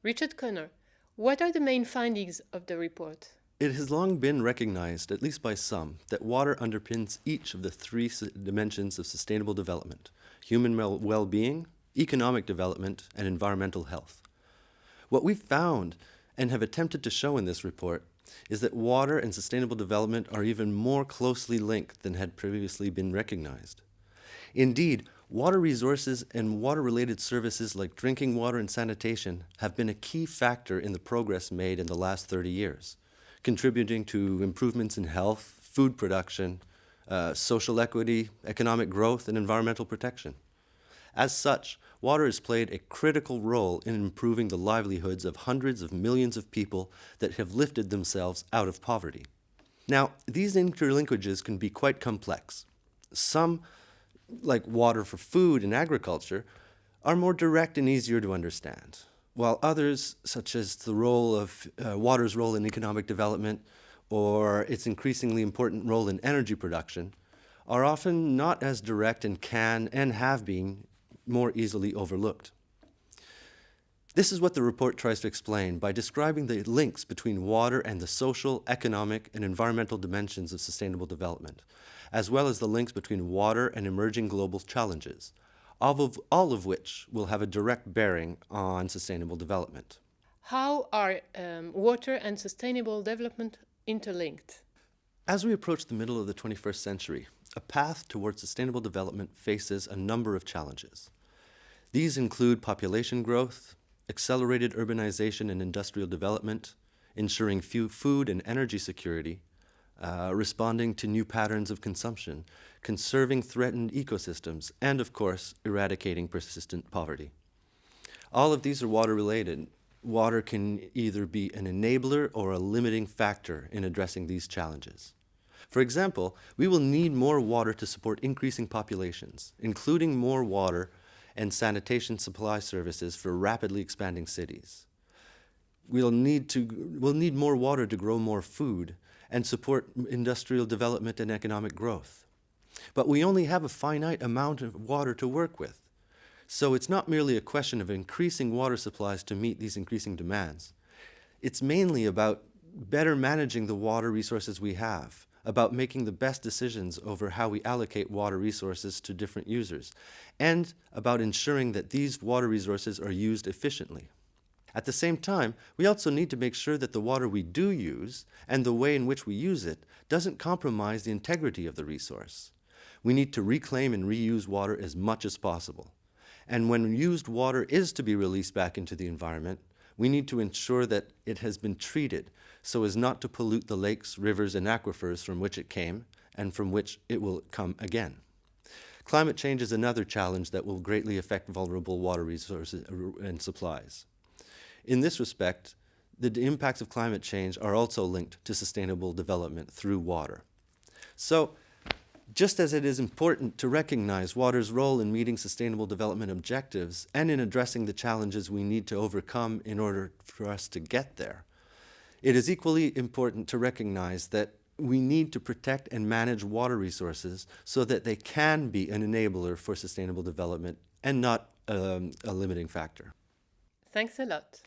Richard Connor, what are the main findings of the report? It has long been recognized, at least by some, that water underpins each of the three dimensions of sustainable development: human well-being, economic development, and environmental health. What we've found and have attempted to show in this report is that water and sustainable development are even more closely linked than had previously been recognized. Indeed, water resources and water-related services like drinking water and sanitation have been a key factor in the progress made in the last 30 years, contributing to improvements in health, food production, social equity, economic growth, and environmental protection. As such, water has played a critical role in improving the livelihoods of hundreds of millions of people that have lifted themselves out of poverty. Now, these interlinkages can be quite complex. Some, like water for food and agriculture, are more direct and easier to understand, while others, such as the role of water's role in economic development or its increasingly important role in energy production, are often not as direct and can and have been more easily overlooked. This is what the report tries to explain by describing the links between water and the social, economic, and environmental dimensions of sustainable development, as well as the links between water and emerging global challenges, all of which will have a direct bearing on sustainable development. How are water and sustainable development interlinked? As we approach the middle of the 21st century, a path towards sustainable development faces a number of challenges. These include population growth, accelerated urbanization and industrial development, ensuring food and energy security, responding to new patterns of consumption, conserving threatened ecosystems, and of course, eradicating persistent poverty. All of these are water-related. Water can either be an enabler or a limiting factor in addressing these challenges. For example, we will need more water to support increasing populations, including more water and sanitation supply services for rapidly expanding cities. We'll need more water to grow more food and support industrial development and economic growth. But we only have a finite amount of water to work with. So it's not merely a question of increasing water supplies to meet these increasing demands. It's mainly about better managing the water resources we have, about making the best decisions over how we allocate water resources to different users, and about ensuring that these water resources are used efficiently. At the same time, we also need to make sure that the water we do use and the way in which we use it doesn't compromise the integrity of the resource. We need to reclaim and reuse water as much as possible. And when used water is to be released back into the environment, we need to ensure that it has been treated so as not to pollute the lakes, rivers, and aquifers from which it came and from which it will come again. Climate change is another challenge that will greatly affect vulnerable water resources and supplies. In this respect, the impacts of climate change are also linked to sustainable development through water. So, just as it is important to recognize water's role in meeting sustainable development objectives and in addressing the challenges we need to overcome in order for us to get there, it is equally important to recognize that we need to protect and manage water resources so that they can be an enabler for sustainable development and not a limiting factor. Thanks a lot.